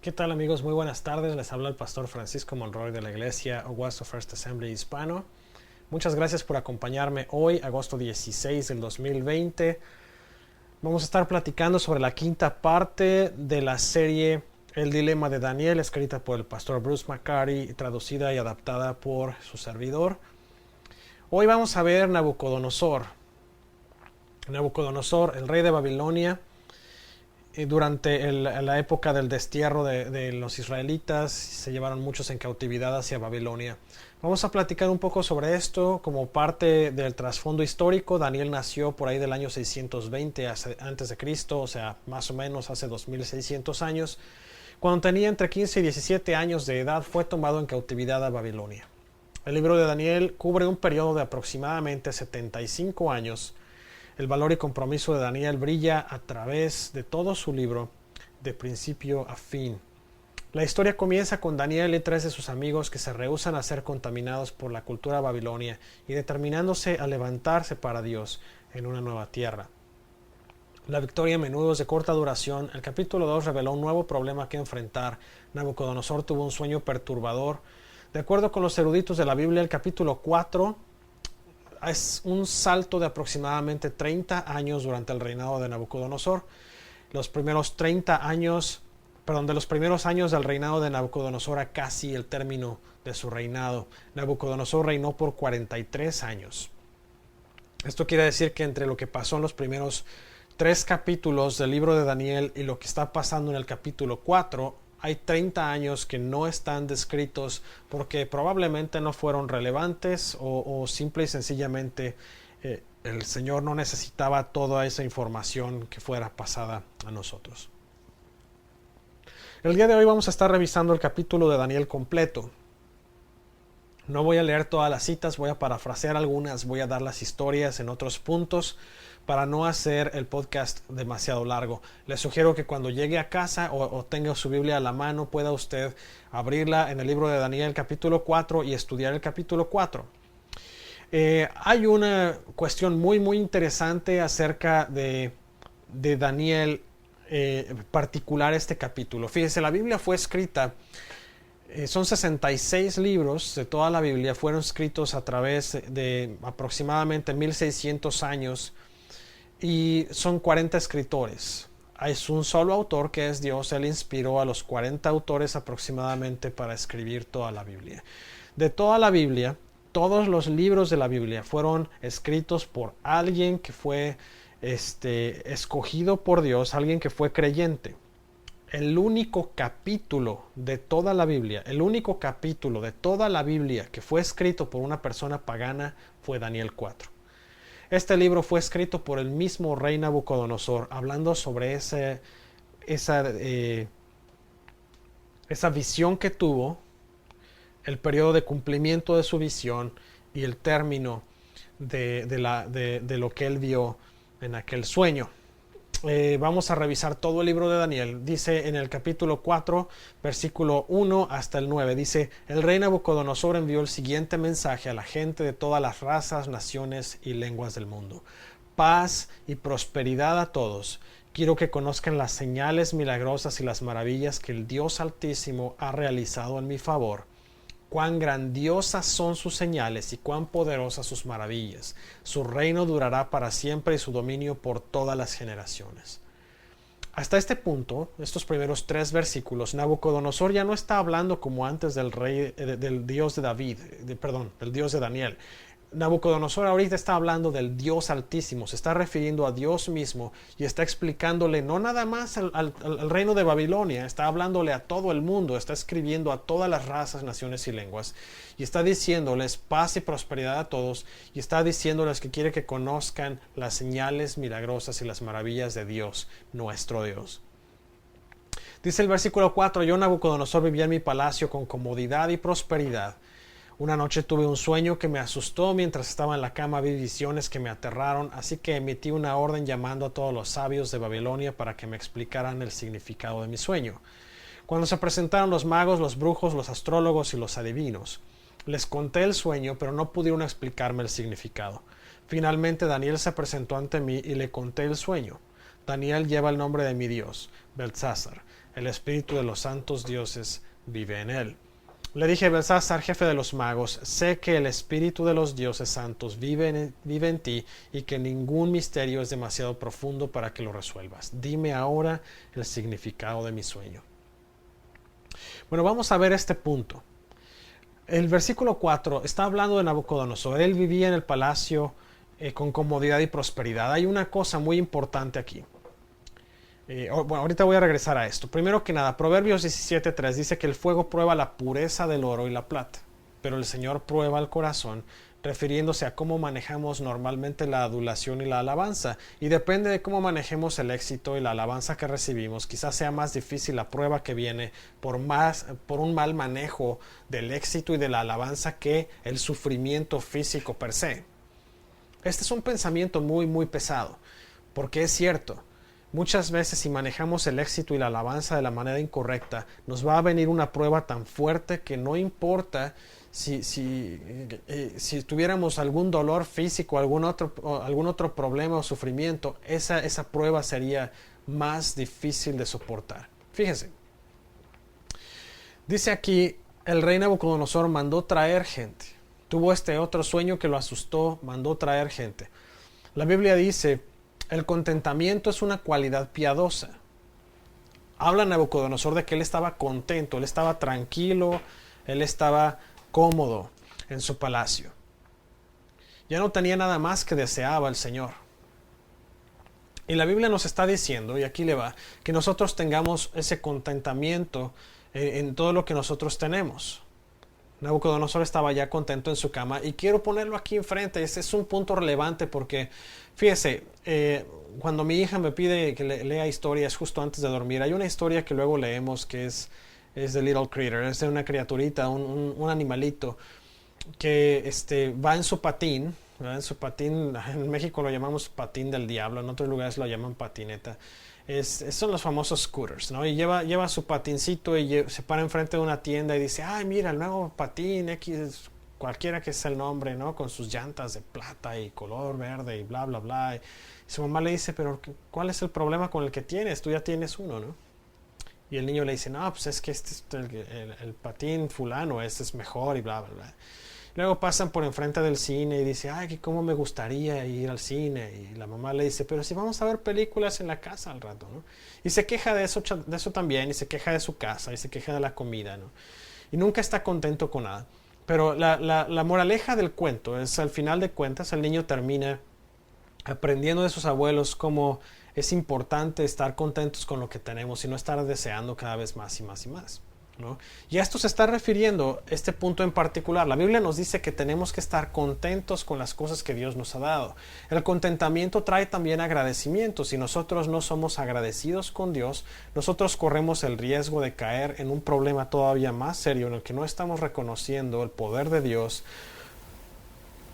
¿Qué tal amigos? Muy buenas tardes. Les habla el pastor Francisco Monroy de la iglesia Owasso First Assembly Hispano. Muchas gracias por acompañarme hoy, agosto 16 del 2020. Vamos a estar platicando sobre la quinta parte de la serie El Dilema de Daniel, escrita por el pastor Bruce McCarty, traducida y adaptada por su servidor. Hoy vamos a ver Nabucodonosor. Nabucodonosor, el rey de Babilonia, durante la época del destierro de los israelitas, se llevaron muchos en cautividad hacia Babilonia. Vamos a platicar un poco sobre esto como parte del trasfondo histórico. Daniel nació por ahí del año 620 antes de Cristo, o sea, más o menos hace 2600 años. Cuando tenía entre 15 y 17 años de edad, fue tomado en cautividad a Babilonia. El libro de Daniel cubre un periodo de aproximadamente 75 años. El valor y compromiso de Daniel brilla a través de todo su libro, de principio a fin. La historia comienza con Daniel y tres de sus amigos que se rehúsan a ser contaminados por la cultura babilonia y determinándose a levantarse para Dios en una nueva tierra. La victoria a menudo es de corta duración. El capítulo 2 reveló un nuevo problema que enfrentar. Nabucodonosor tuvo un sueño perturbador. De acuerdo con los eruditos de la Biblia, el capítulo 4 es un salto de aproximadamente 30 años durante el reinado de Nabucodonosor. De los primeros años del reinado de Nabucodonosor a casi el término de su reinado. Nabucodonosor reinó por 43 años. Esto quiere decir que entre lo que pasó en los primeros 3 capítulos del libro de Daniel y lo que está pasando en el capítulo 4, hay 30 años que no están descritos porque probablemente no fueron relevantes o simple y sencillamente el Señor no necesitaba toda esa información que fuera pasada a nosotros. El día de hoy vamos a estar revisando el capítulo de Daniel completo. No voy a leer todas las citas, voy a parafrasear algunas, voy a dar las historias en otros puntos para no hacer el podcast demasiado largo. Les sugiero que cuando llegue a casa o tenga su Biblia a la mano, pueda usted abrirla en el libro de Daniel capítulo 4 y estudiar el capítulo 4. Hay una cuestión muy interesante acerca de Daniel, particular este capítulo. Fíjense, la Biblia fue escrita, son 66 libros de toda la Biblia, fueron escritos a través de aproximadamente 1600 años. Y son 40 escritores. Es un solo autor que es Dios. Él inspiró a los 40 autores aproximadamente para escribir toda la Biblia. De toda la Biblia, todos los libros de la Biblia fueron escritos por alguien que fue escogido por Dios, alguien que fue creyente. El único capítulo de toda la Biblia, que fue escrito por una persona pagana fue Daniel 4. Este libro fue escrito por el mismo rey Nabucodonosor, hablando sobre esa visión que tuvo, el periodo de cumplimiento de su visión y el término de lo que él vio en aquel sueño. Vamos a revisar todo el libro de Daniel. Dice en el capítulo 4, versículo 1 hasta el 9, dice: el rey Nabucodonosor envió el siguiente mensaje a la gente de todas las razas, naciones y lenguas del mundo. Paz y prosperidad a todos. Quiero que conozcan las señales milagrosas y las maravillas que el Dios Altísimo ha realizado en mi favor. Cuán grandiosas son sus señales y cuán poderosas sus maravillas. Su reino durará para siempre y su dominio por todas las generaciones. Hasta este punto, estos primeros 3 versículos, Nabucodonosor ya no está hablando como antes del Dios de del Dios de Daniel. Nabucodonosor ahorita está hablando del Dios Altísimo, se está refiriendo a Dios mismo y está explicándole no nada más al reino de Babilonia, está hablándole a todo el mundo, está escribiendo a todas las razas, naciones y lenguas y está diciéndoles paz y prosperidad a todos y está diciéndoles que quiere que conozcan las señales milagrosas y las maravillas de Dios, nuestro Dios. Dice el versículo 4: yo Nabucodonosor vivía en mi palacio con comodidad y prosperidad. Una noche tuve un sueño que me asustó. Mientras estaba en la cama vi visiones que me aterraron, así que emití una orden llamando a todos los sabios de Babilonia para que me explicaran el significado de mi sueño. Cuando se presentaron los magos, los brujos, los astrólogos y los adivinos, les conté el sueño, pero no pudieron explicarme el significado. Finalmente Daniel se presentó ante mí y le conté el sueño. Daniel lleva el nombre de mi Dios, Beltsasar. el espíritu de los santos dioses vive en él. Le dije a Belsasar, jefe de los magos, sé que el espíritu de los dioses santos vive en ti y que ningún misterio es demasiado profundo para que lo resuelvas. Dime ahora el significado de mi sueño. Bueno, vamos a ver este punto. El versículo 4 está hablando de Nabucodonosor. Él vivía en el palacio con comodidad y prosperidad. Hay una cosa muy importante aquí. Bueno, ahorita voy a regresar a esto. Primero que nada, Proverbios 17:3 dice que el fuego prueba la pureza del oro y la plata, pero el Señor prueba el corazón, refiriéndose a cómo manejamos normalmente la adulación y la alabanza. Y depende de cómo manejemos el éxito y la alabanza que recibimos, quizás sea más difícil la prueba que viene por un mal manejo del éxito y de la alabanza que el sufrimiento físico per se. Este es un pensamiento muy, muy pesado, porque es cierto. Muchas veces si manejamos el éxito y la alabanza de la manera incorrecta, nos va a venir una prueba tan fuerte que no importa si tuviéramos algún dolor físico, algún otro problema o sufrimiento, esa prueba sería más difícil de soportar. Fíjense, dice aquí, el rey Nabucodonosor mandó traer gente. Tuvo este otro sueño que lo asustó, mandó traer gente. La Biblia dice, el contentamiento es una cualidad piadosa. Habla Nabucodonosor de que él estaba contento, él estaba tranquilo, él estaba cómodo en su palacio. Ya no tenía nada más que deseaba el Señor. Y la Biblia nos está diciendo, y aquí le va, que nosotros tengamos ese contentamiento en todo lo que nosotros tenemos. Nabucodonosor estaba ya contento en su cama y quiero ponerlo aquí enfrente. Este es un punto relevante porque, fíjese, cuando mi hija me pide que lea historias justo antes de dormir, hay una historia que luego leemos que es The Little Critter, es de una criaturita, un animalito que va en su patín, ¿verdad? En su patín, en México lo llamamos patín del diablo, en otros lugares lo llaman patineta. Son los famosos scooters, ¿no? Y lleva su patincito y se para enfrente de una tienda y dice, ay, mira, el nuevo patín X, cualquiera que sea el nombre, ¿no? Con sus llantas de plata y color verde y bla, bla, bla. Y su mamá le dice, pero ¿cuál es el problema con el que tienes? Tú ya tienes uno, ¿no? Y el niño le dice, no, pues es que el patín fulano, este es mejor y bla, bla, bla. Luego pasan por enfrente del cine y dice, ay, que cómo me gustaría ir al cine. Y la mamá le dice, pero si vamos a ver películas en la casa al rato, ¿no? Y se queja de eso también, y se queja de su casa, y se queja de la comida, ¿no? Y nunca está contento con nada. Pero la moraleja del cuento es, al final de cuentas, el niño termina aprendiendo de sus abuelos cómo es importante estar contentos con lo que tenemos y no estar deseando cada vez más y más y más, ¿no? Y a esto se está refiriendo este punto en particular. La Biblia nos dice que tenemos que estar contentos con las cosas que Dios nos ha dado. El contentamiento trae también agradecimiento. Si nosotros no somos agradecidos con Dios, nosotros corremos el riesgo de caer en un problema todavía más serio en el que no estamos reconociendo el poder de Dios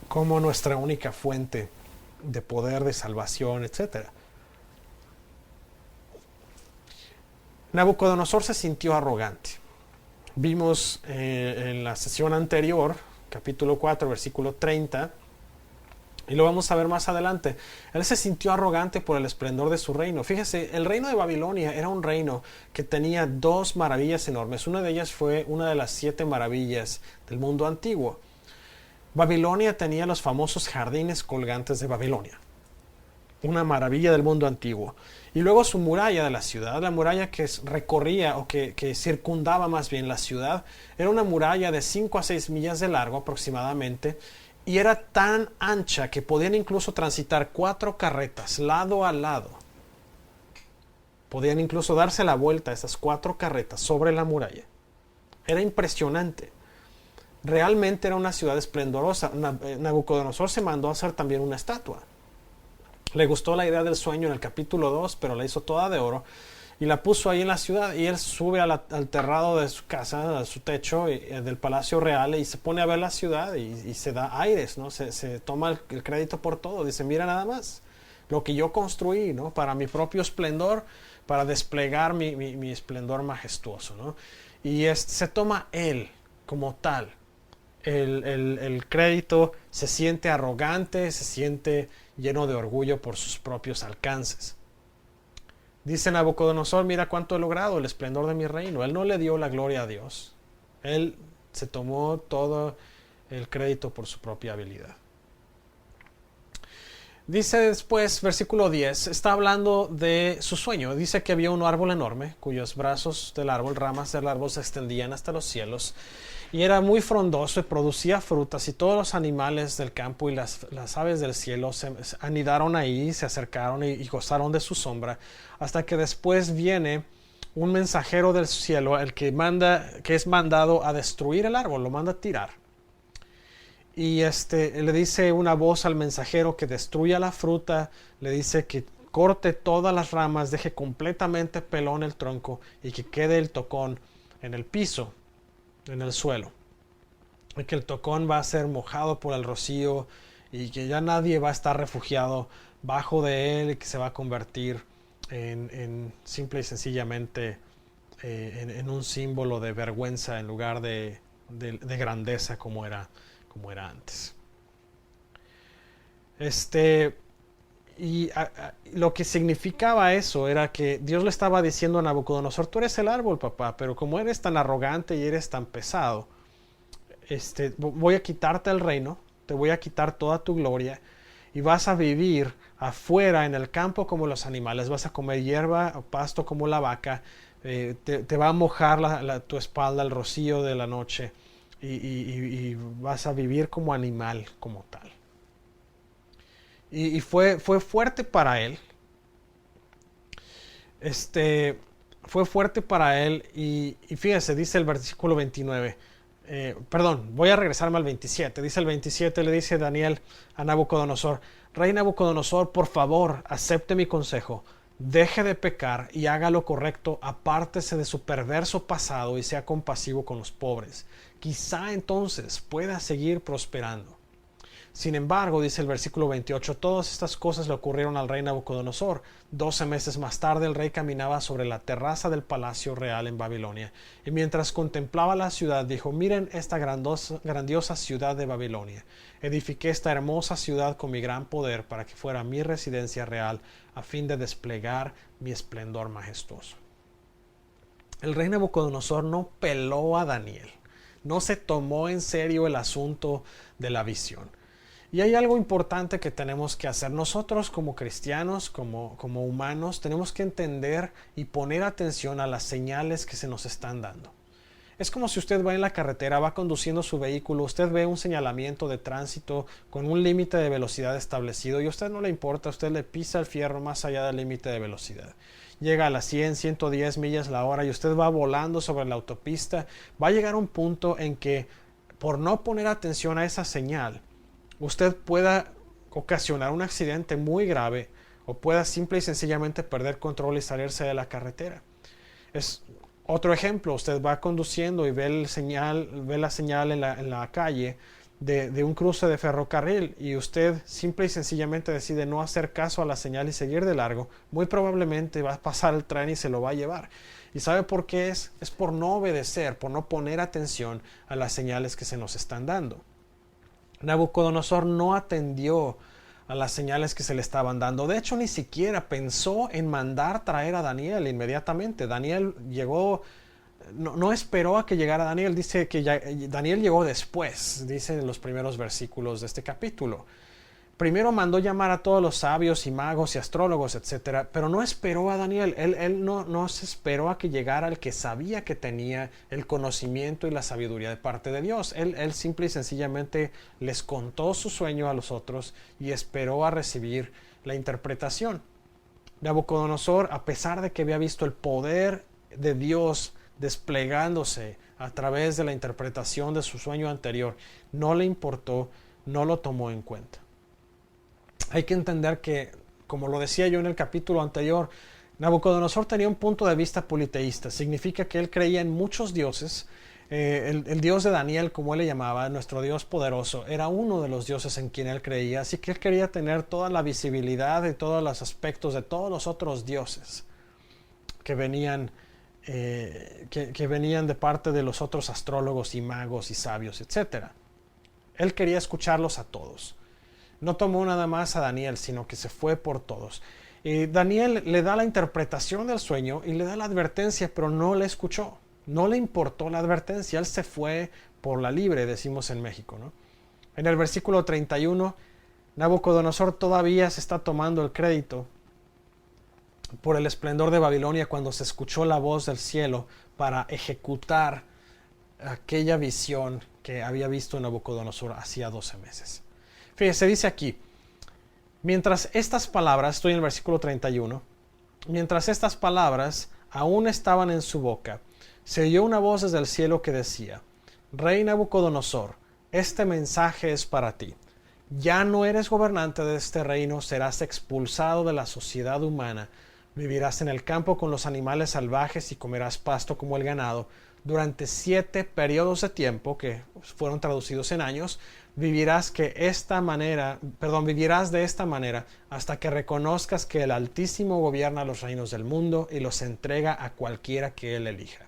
como nuestra única fuente de poder, de salvación, etc. Nabucodonosor se sintió arrogante. Vimos en la sesión anterior, capítulo 4, versículo 30, y lo vamos a ver más adelante. Él se sintió arrogante por el esplendor de su reino. Fíjese, el reino de Babilonia era un reino que tenía dos maravillas enormes. Una de ellas fue una de las 7 maravillas del mundo antiguo. Babilonia tenía los famosos jardines colgantes de Babilonia, una maravilla del mundo antiguo. Y luego su muralla de la ciudad, la muralla que recorría o que circundaba más bien la ciudad, era una muralla de 5 a 6 millas de largo aproximadamente, y era tan ancha que podían incluso transitar 4 carretas lado a lado. Podían incluso darse la vuelta a esas 4 carretas sobre la muralla. Era impresionante. Realmente era una ciudad esplendorosa. Nabucodonosor se mandó a hacer también una estatua. Le gustó la idea del sueño en el capítulo 2, pero la hizo toda de oro y la puso ahí en la ciudad, y él sube al terrado de su casa, a su techo del Palacio Real, y se pone a ver la ciudad y se da aires, ¿no? Se toma el crédito por todo. Dice, mira nada más lo que yo construí, ¿no? Para mi propio esplendor, para desplegar mi esplendor majestuoso, ¿no? Y se toma él como tal el crédito, se siente arrogante, se siente lleno de orgullo por sus propios alcances. Dice Nabucodonosor, mira cuánto he logrado, el esplendor de mi reino. Él no le dio la gloria a Dios. Él se tomó todo el crédito por su propia habilidad. Dice después, versículo 10, está hablando de su sueño. Dice que había un árbol enorme, cuyos brazos del árbol, ramas del árbol se extendían hasta los cielos. Y era muy frondoso y producía frutas, y todos los animales del campo y las aves del cielo se anidaron ahí, se acercaron y gozaron de su sombra, hasta que después viene un mensajero del cielo, el que es mandado a destruir el árbol, lo manda a tirar. Y le dice una voz al mensajero que destruya la fruta, le dice que corte todas las ramas, deje completamente pelón el tronco y que quede el tocón en el piso, en el suelo. Y que el tocón va a ser mojado por el rocío y que ya nadie va a estar refugiado bajo de él y que se va a convertir en simple y sencillamente en un símbolo de vergüenza en lugar de grandeza como era antes. Lo que significaba eso era que Dios le estaba diciendo a Nabucodonosor, tú eres el árbol, papá, pero como eres tan arrogante y eres tan pesado, voy a quitarte el reino, te voy a quitar toda tu gloria y vas a vivir afuera en el campo como los animales, vas a comer hierba o pasto como la vaca, te va a mojar tu espalda el rocío de la noche. Y vas a vivir como animal, como tal. Y fue fuerte para él. Fue fuerte para él. Y fíjense, dice el versículo 29. Voy a regresarme al 27. Dice el 27, le dice Daniel a Nabucodonosor: Rey Nabucodonosor, por favor, acepte mi consejo. Deje de pecar y haga lo correcto, apártese de su perverso pasado y sea compasivo con los pobres. Quizá entonces pueda seguir prosperando. Sin embargo, dice el versículo 28, todas estas cosas le ocurrieron al rey Nabucodonosor. 12 meses más tarde el rey caminaba sobre la terraza del palacio real en Babilonia, y mientras contemplaba la ciudad dijo: miren esta grandiosa ciudad de Babilonia. Edifiqué esta hermosa ciudad con mi gran poder para que fuera mi residencia real, a fin de desplegar mi esplendor majestuoso. El rey Nabucodonosor no peló a Daniel, no se tomó en serio el asunto de la visión. Y hay algo importante que tenemos que hacer. Nosotros como cristianos, como humanos, tenemos que entender y poner atención a las señales que se nos están dando. Es como si usted va en la carretera, va conduciendo su vehículo, usted ve un señalamiento de tránsito con un límite de velocidad establecido y a usted no le importa, usted le pisa el fierro más allá del límite de velocidad. Llega a las 100, 110 millas la hora y usted va volando sobre la autopista. Va a llegar un punto en que, por no poner atención a esa señal, usted pueda ocasionar un accidente muy grave o pueda simple y sencillamente perder control y salirse de la carretera. Es otro ejemplo: usted va conduciendo y ve la señal en la calle de un cruce de ferrocarril y usted simple y sencillamente decide no hacer caso a la señal y seguir de largo. Muy probablemente va a pasar el tren y se lo va a llevar. ¿Y sabe por qué es? Es por no obedecer, por no poner atención a las señales que se nos están dando. Nabucodonosor no atendió a las señales que se le estaban dando. De hecho, ni siquiera pensó en mandar traer a Daniel inmediatamente. Daniel llegó, no esperó a que llegara Daniel. Dice que Daniel llegó después, dice en los primeros versículos de este capítulo. Primero mandó llamar a todos los sabios y magos y astrólogos, etc. Pero no esperó a Daniel. Él no se esperó a que llegara el que sabía que tenía el conocimiento y la sabiduría de parte de Dios. Él simple y sencillamente les contó su sueño a los otros y esperó a recibir la interpretación. Nabucodonosor, a pesar de que había visto el poder de Dios desplegándose a través de la interpretación de su sueño anterior, no le importó, no lo tomó en cuenta. Hay que entender que, como lo decía yo en el capítulo anterior, Nabucodonosor tenía un punto de vista politeísta. Significa que él creía en muchos dioses. El Dios de Daniel, como él le llamaba, nuestro Dios poderoso, era uno de los dioses en quien él creía. Así que él quería tener toda la visibilidad de todos los aspectos de todos los otros dioses que venían de parte de los otros astrólogos y magos y sabios, etc. Él quería escucharlos a todos. No tomó nada más a Daniel, sino que se fue por todos. Y Daniel le da la interpretación del sueño y le da la advertencia, pero no le escuchó. No le importó la advertencia. Él se fue por la libre, decimos en México, ¿no? En el versículo 31, Nabucodonosor todavía se está tomando el crédito por el esplendor de Babilonia cuando se escuchó la voz del cielo para ejecutar aquella visión que había visto Nabucodonosor hacía 12 meses. Fíjese, dice aquí, mientras estas palabras, estoy en el versículo 31, mientras estas palabras aún estaban en su boca, se oyó una voz desde el cielo que decía: Rey Nabucodonosor, este mensaje es para ti. Ya no eres gobernante de este reino, serás expulsado de la sociedad humana, vivirás en el campo con los animales salvajes y comerás pasto como el ganado. Durante 7 periodos de tiempo, que fueron traducidos en años, vivirás de esta manera hasta que reconozcas que el Altísimo gobierna los reinos del mundo y los entrega a cualquiera que él elija.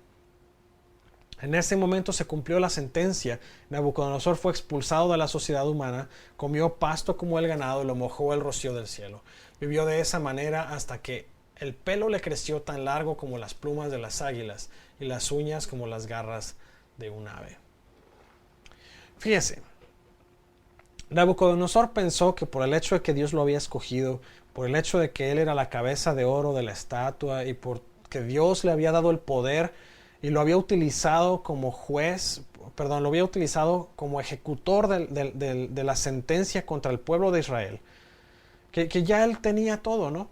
En ese momento se cumplió la sentencia. Nabucodonosor fue expulsado de la sociedad humana, comió pasto como el ganado y lo mojó el rocío del cielo. Vivió de esa manera hasta que el pelo le creció tan largo como las plumas de las águilas y las uñas como las garras de un ave. Fíjese, Nabucodonosor pensó que por el hecho de que Dios lo había escogido, por el hecho de que él era la cabeza de oro de la estatua y porque Dios le había dado el poder y lo había utilizado como lo había utilizado como ejecutor de la sentencia contra el pueblo de Israel, que ya él tenía todo, ¿no?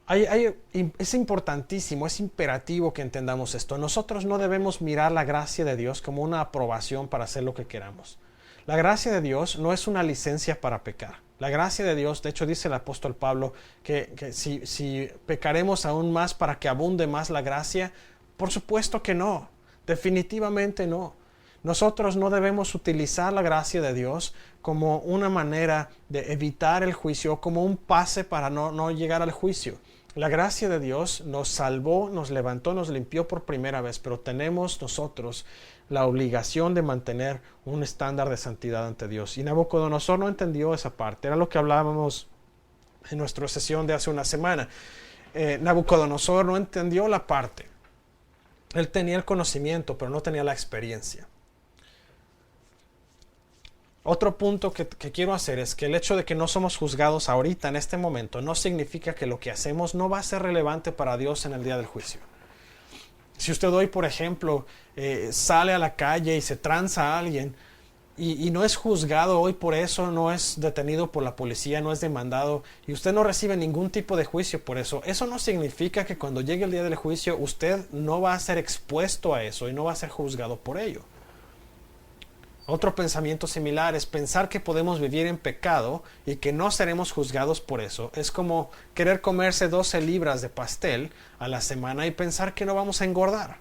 Es importantísimo, es imperativo que entendamos esto. Nosotros no debemos mirar la gracia de Dios como una aprobación para hacer lo que queramos. La gracia de Dios no es una licencia para pecar. La gracia de Dios, de hecho dice el apóstol Pablo que si pecaremos aún más para que abunde más la gracia, por supuesto que no, definitivamente no. Nosotros no debemos utilizar la gracia de Dios como una manera de evitar el juicio, como un pase para no llegar al juicio. La gracia de Dios nos salvó, nos levantó, nos limpió por primera vez, pero tenemos nosotros la obligación de mantener un estándar de santidad ante Dios. Y Nabucodonosor no entendió esa parte. Era lo que hablábamos en nuestra sesión de hace una semana. Nabucodonosor no entendió la parte. Él tenía el conocimiento, pero no tenía la experiencia. Otro punto que quiero hacer es que el hecho de que no somos juzgados ahorita, en este momento, no significa que lo que hacemos no va a ser relevante para Dios en el día del juicio. Si usted hoy, por ejemplo, sale a la calle y se tranza a alguien y no es juzgado hoy por eso, no es detenido por la policía, no es demandado y usted no recibe ningún tipo de juicio por eso, eso no significa que cuando llegue el día del juicio usted no va a ser expuesto a eso y no va a ser juzgado por ello. Otro pensamiento similar es pensar que podemos vivir en pecado y que no seremos juzgados por eso. Es como querer comerse 12 libras de pastel a la semana y pensar que no vamos a engordar.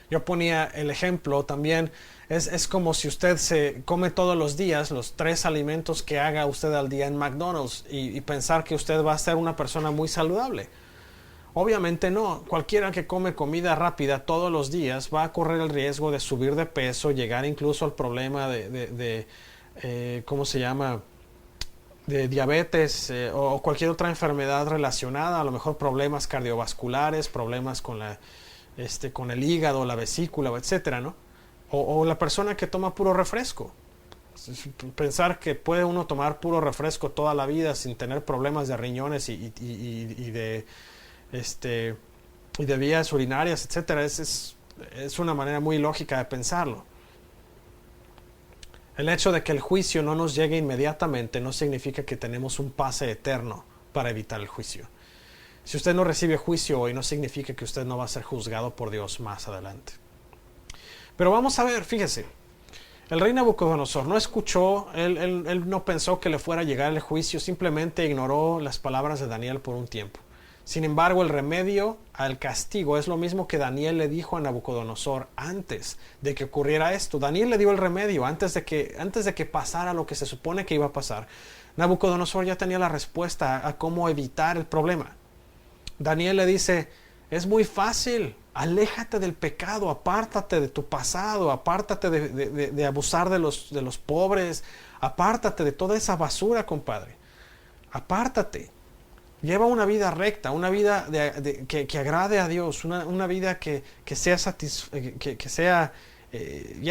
Yo ponía el ejemplo también, es como si usted se come todos los días los 3 alimentos que haga usted al día en McDonald's y pensar que usted va a ser una persona muy saludable. Obviamente no. Cualquiera que come comida rápida todos los días va a correr el riesgo de subir de peso, llegar incluso al problema ¿cómo se llama? De diabetes o cualquier otra enfermedad relacionada, a lo mejor problemas cardiovasculares, problemas con el hígado, la vesícula, etcétera, ¿no? O la persona que toma puro refresco. Pensar que puede uno tomar puro refresco toda la vida sin tener problemas de riñones y de vías urinarias, etcétera, es una manera muy lógica de pensarlo. El hecho de que el juicio no nos llegue inmediatamente no significa que tenemos un pase eterno para evitar el juicio. Si usted no recibe juicio hoy, no significa que usted no va a ser juzgado por Dios más adelante. Pero vamos a ver, fíjese, el rey Nabucodonosor no escuchó, él no pensó que le fuera a llegar el juicio, simplemente ignoró las palabras de Daniel por un tiempo. Sin embargo, el remedio al castigo es lo mismo que Daniel le dijo a Nabucodonosor antes de que ocurriera esto. Daniel le dio el remedio antes de que pasara lo que se supone que iba a pasar. Nabucodonosor ya tenía la respuesta a cómo evitar el problema. Daniel le dice, es muy fácil, aléjate del pecado, apártate de tu pasado, apártate de abusar de los pobres, apártate de toda esa basura, compadre. Apártate. Lleva una vida recta, una vida que agrade a Dios, una vida que sea,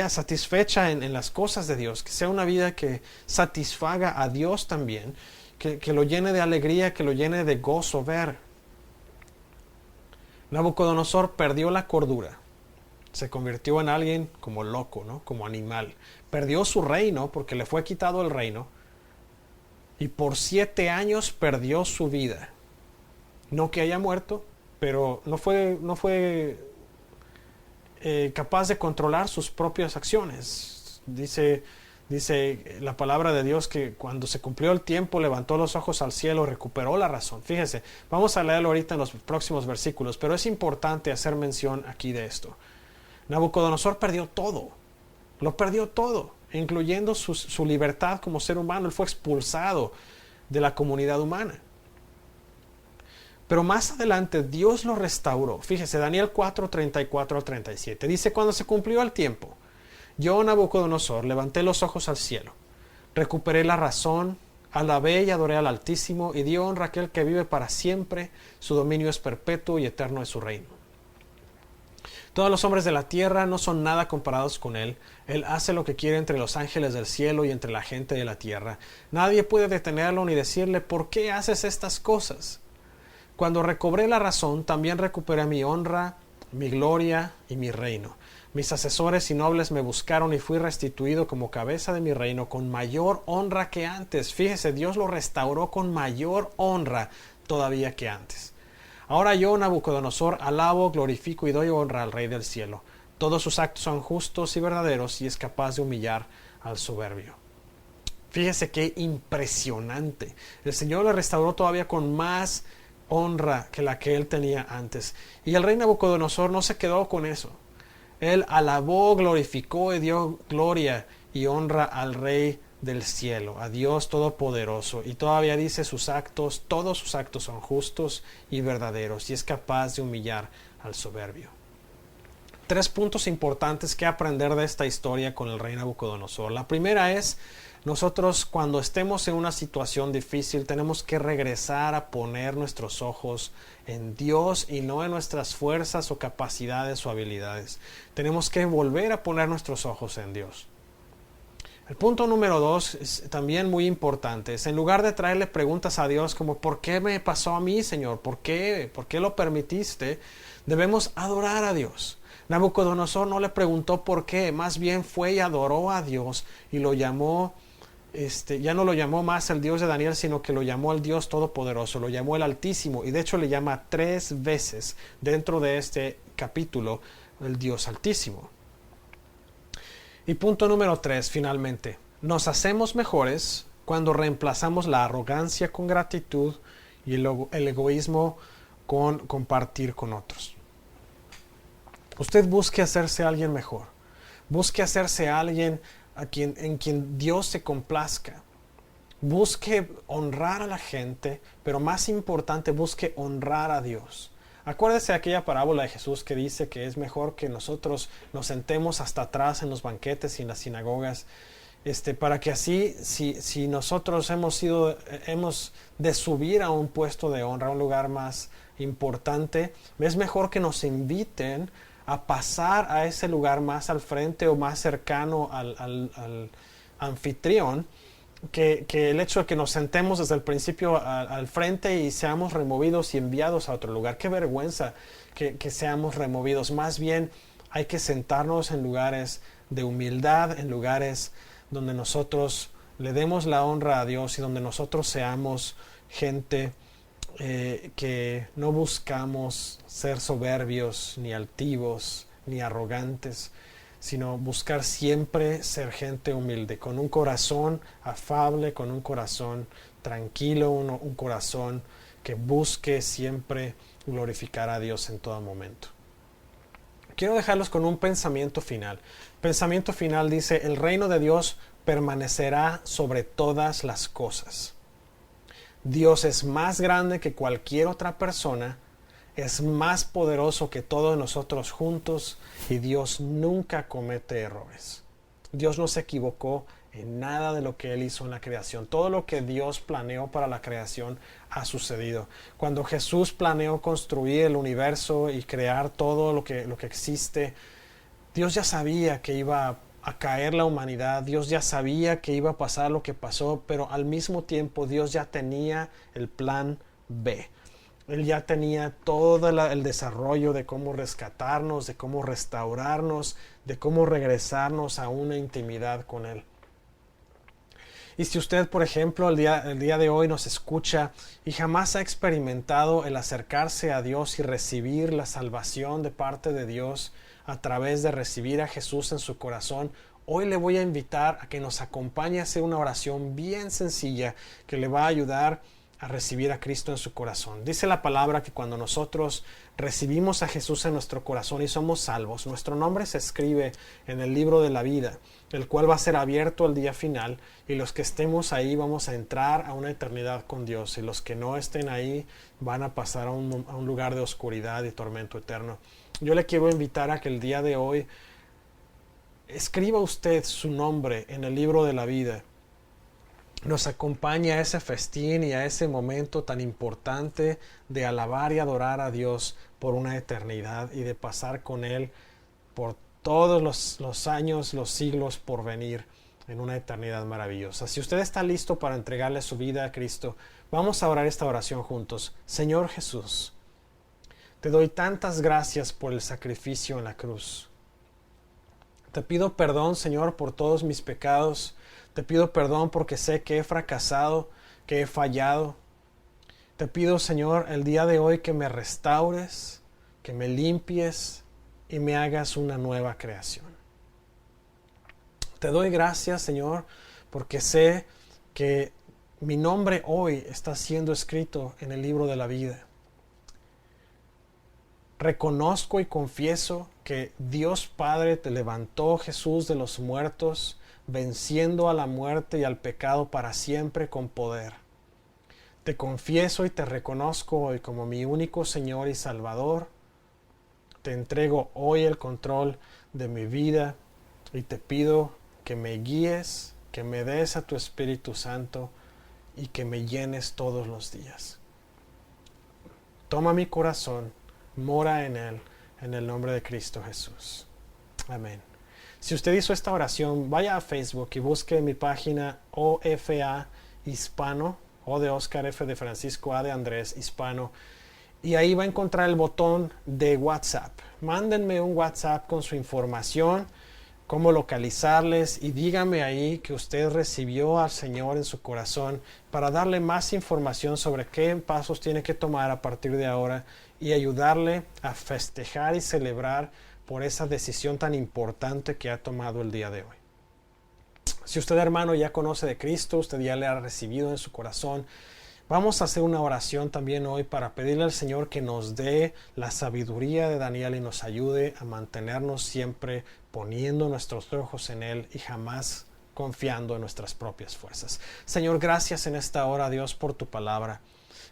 satisfecha en las cosas de Dios, que sea una vida que satisfaga a Dios también, que lo llene de alegría, que lo llene de gozo ver. Nabucodonosor perdió la cordura, se convirtió en alguien como loco, ¿no? Como animal. Perdió su reino porque le fue quitado el reino. Y por 7 años perdió su vida. No que haya muerto, pero no fue capaz de controlar sus propias acciones. Dice la palabra de Dios que cuando se cumplió el tiempo levantó los ojos al cielo, recuperó la razón. Fíjese, vamos a leerlo ahorita en los próximos versículos, pero es importante hacer mención aquí de esto. Nabucodonosor perdió todo, lo perdió todo, incluyendo su libertad como ser humano. Él fue expulsado de la comunidad humana. Pero más adelante Dios lo restauró. Fíjese, Daniel 4, 34 al 37. Dice, cuando se cumplió el tiempo, yo, Nabucodonosor, levanté los ojos al cielo, recuperé la razón, alabé y adoré al Altísimo, y dio honra a aquel que vive para siempre, su dominio es perpetuo y eterno es su reino. Todos los hombres de la tierra no son nada comparados con Él. Él hace lo que quiere entre los ángeles del cielo y entre la gente de la tierra. Nadie puede detenerlo ni decirle, ¿por qué haces estas cosas? Cuando recobré la razón, también recuperé mi honra, mi gloria y mi reino. Mis asesores y nobles me buscaron y fui restituido como cabeza de mi reino con mayor honra que antes. Fíjese, Dios lo restauró con mayor honra todavía que antes. Ahora yo, Nabucodonosor, alabo, glorifico y doy honra al Rey del cielo. Todos sus actos son justos y verdaderos y es capaz de humillar al soberbio. Fíjese qué impresionante. El Señor le restauró todavía con más honra que la que él tenía antes. Y el rey Nabucodonosor no se quedó con eso. Él alabó, glorificó y dio gloria y honra al Rey del cielo, a Dios Todopoderoso. Y todavía dice todos sus actos son justos y verdaderos y es capaz de humillar al soberbio. 3 puntos importantes que aprender de esta historia con el rey Nabucodonosor. La primera es, nosotros cuando estemos en una situación difícil tenemos que regresar a poner nuestros ojos en Dios y no en nuestras fuerzas o capacidades o habilidades. Tenemos que volver a poner nuestros ojos en Dios. El punto número 2 es también muy importante. Es en lugar de traerle preguntas a Dios como ¿por qué me pasó a mí, Señor? ¿Por qué lo permitiste? Debemos adorar a Dios. Nabucodonosor no le preguntó por qué, más bien fue y adoró a Dios y lo llamó, ya no lo llamó más el Dios de Daniel, sino que lo llamó el Dios Todopoderoso, lo llamó el Altísimo, y de hecho le llama 3 veces dentro de este capítulo el Dios Altísimo. Y punto número 3, finalmente, nos hacemos mejores cuando reemplazamos la arrogancia con gratitud y el egoísmo con compartir con otros. Usted busque hacerse alguien mejor. Busque hacerse alguien en quien Dios se complazca. Busque honrar a la gente, pero más importante, busque honrar a Dios. Acuérdese de aquella parábola de Jesús que dice que es mejor que nosotros nos sentemos hasta atrás en los banquetes y en las sinagogas, para que así, si nosotros hemos de subir a un puesto de honra, a un lugar más importante, es mejor que nos inviten a pasar a ese lugar más al frente o más cercano al anfitrión, que el hecho de que nos sentemos desde el principio al frente y seamos removidos y enviados a otro lugar. Qué vergüenza que seamos removidos. Más bien hay que sentarnos en lugares de humildad, en lugares donde nosotros le demos la honra a Dios y donde nosotros seamos gente que no buscamos ser soberbios, ni altivos, ni arrogantes, sino buscar siempre ser gente humilde, con un corazón afable, con un corazón tranquilo, un corazón que busque siempre glorificar a Dios en todo momento. Quiero dejarlos con un pensamiento final. Pensamiento final dice, el reino de Dios permanecerá sobre todas las cosas. Dios es más grande que cualquier otra persona, es más poderoso que todos nosotros juntos y Dios nunca comete errores. Dios no se equivocó En nada de lo que Él hizo en la creación. Todo lo que Dios planeó para la creación ha sucedido. Cuando Jesús planeó construir el universo y crear todo lo que existe, Dios ya sabía que iba a caer la humanidad, Dios ya sabía que iba a pasar lo que pasó, pero al mismo tiempo Dios ya tenía el plan B. Él ya tenía todo el desarrollo de cómo rescatarnos, de cómo restaurarnos, de cómo regresarnos a una intimidad con Él. Y si usted, por ejemplo, el día de hoy nos escucha y jamás ha experimentado el acercarse a Dios y recibir la salvación de parte de Dios a través de recibir a Jesús en su corazón, hoy le voy a invitar a que nos acompañe a hacer una oración bien sencilla que le va a ayudar a recibir a Cristo en su corazón. Dice la palabra que cuando nosotros recibimos a Jesús en nuestro corazón y somos salvos, nuestro nombre se escribe en el libro de la vida, el cual va a ser abierto al día final, y los que estemos ahí vamos a entrar a una eternidad con Dios, y los que no estén ahí van a pasar a un lugar de oscuridad y tormento eterno. Yo le quiero invitar a que el día de hoy escriba usted su nombre en el libro de la vida. Nos acompaña a ese festín y a ese momento tan importante de alabar y adorar a Dios por una eternidad y de pasar con Él por todos los años, los siglos por venir en una eternidad maravillosa. Si usted está listo para entregarle su vida a Cristo, vamos a orar esta oración juntos. Señor Jesús, te doy tantas gracias por el sacrificio en la cruz. Te pido perdón, Señor, por todos mis pecados. Te pido perdón porque sé que he fracasado, que he fallado. Te pido, Señor, el día de hoy que me restaures, que me limpies y me hagas una nueva creación. Te doy gracias, Señor, porque sé que mi nombre hoy está siendo escrito en el libro de la vida. Reconozco y confieso que Dios Padre te levantó, Jesús, de los muertos, venciendo a la muerte y al pecado para siempre con poder. Te confieso y te reconozco hoy como mi único Señor y Salvador. Te entrego hoy el control de mi vida y te pido que me guíes, que me des a tu Espíritu Santo y que me llenes todos los días. Toma mi corazón, mora en él, en el nombre de Cristo Jesús. Amén. Si usted hizo esta oración, vaya a Facebook y busque mi página OFA Hispano, O de Oscar, F de Francisco, A de Andrés, Hispano, y ahí va a encontrar el botón de WhatsApp. Mándenme un WhatsApp con su información, cómo localizarles, y dígame ahí que usted recibió al Señor en su corazón para darle más información sobre qué pasos tiene que tomar a partir de ahora y ayudarle a festejar y celebrar por esa decisión tan importante que ha tomado el día de hoy. Si usted, hermano, ya conoce de Cristo, usted ya le ha recibido en su corazón, vamos a hacer una oración también hoy para pedirle al Señor que nos dé la sabiduría de Daniel y nos ayude a mantenernos siempre poniendo nuestros ojos en Él y jamás confiando en nuestras propias fuerzas. Señor, gracias en esta hora, Dios, por tu palabra.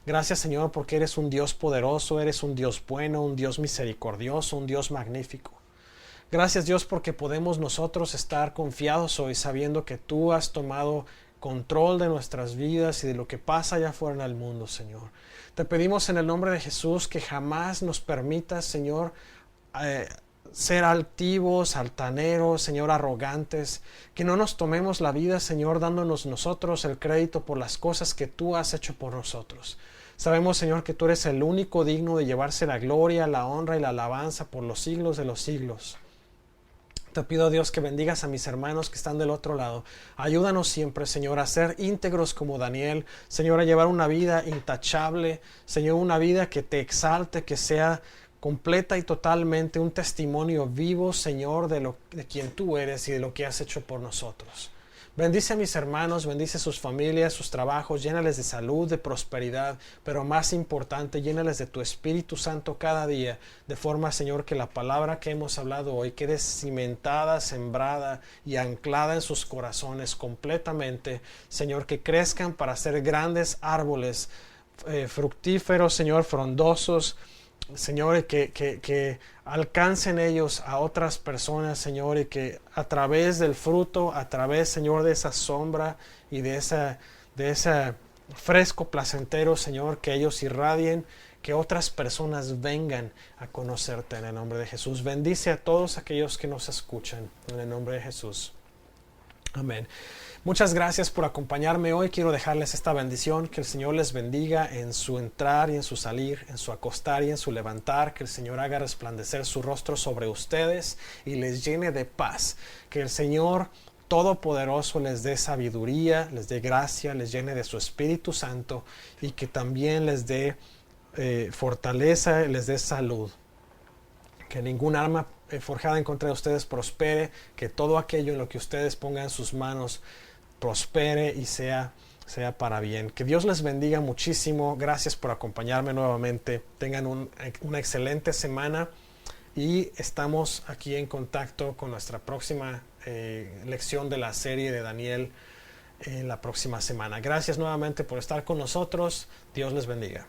Gracias, Señor, porque eres un Dios poderoso, eres un Dios bueno, un Dios misericordioso, un Dios magnífico. Gracias, Dios, porque podemos nosotros estar confiados hoy sabiendo que tú has tomado control de nuestras vidas y de lo que pasa allá afuera en el mundo, Señor. Te pedimos en el nombre de Jesús que jamás nos permitas, Señor, ser altivos, altaneros, Señor, arrogantes, que no nos tomemos la vida, Señor, dándonos nosotros el crédito por las cosas que tú has hecho por nosotros. Sabemos, Señor, que tú eres el único digno de llevarse la gloria, la honra y la alabanza por los siglos de los siglos. Te pido, Dios, que bendigas a mis hermanos que están del otro lado. Ayúdanos siempre, Señor, a ser íntegros como Daniel. Señor, a llevar una vida intachable. Señor, una vida que te exalte, que sea completa y totalmente un testimonio vivo, Señor, de quien tú eres y de lo que has hecho por nosotros. Bendice a mis hermanos, bendice sus familias, sus trabajos, llénales de salud, de prosperidad, pero más importante, llénales de tu Espíritu Santo cada día, de forma, Señor, que la palabra que hemos hablado hoy quede cimentada, sembrada y anclada en sus corazones completamente, Señor, que crezcan para ser grandes árboles fructíferos, Señor, frondosos, Señor, y que alcancen ellos a otras personas, Señor, y que a través del fruto, a través, Señor, de esa sombra y de ese fresco placentero, Señor, que ellos irradien, que otras personas vengan a conocerte en el nombre de Jesús. Bendice a todos aquellos que nos escuchan en el nombre de Jesús. Amén. Muchas gracias por acompañarme hoy. Quiero dejarles esta bendición. Que el Señor les bendiga en su entrar y en su salir, en su acostar y en su levantar. Que el Señor haga resplandecer su rostro sobre ustedes y les llene de paz. Que el Señor Todopoderoso les dé sabiduría, les dé gracia, les llene de su Espíritu Santo y que también les dé fortaleza, les dé salud. Que ningún arma forjada en contra de ustedes prospere. Que todo aquello en lo que ustedes pongan sus manos prospere y sea para bien. Que Dios les bendiga muchísimo. Gracias por acompañarme nuevamente. Tengan una excelente semana y estamos aquí en contacto con nuestra próxima lección de la serie de Daniel la próxima semana. Gracias nuevamente por estar con nosotros. Dios les bendiga.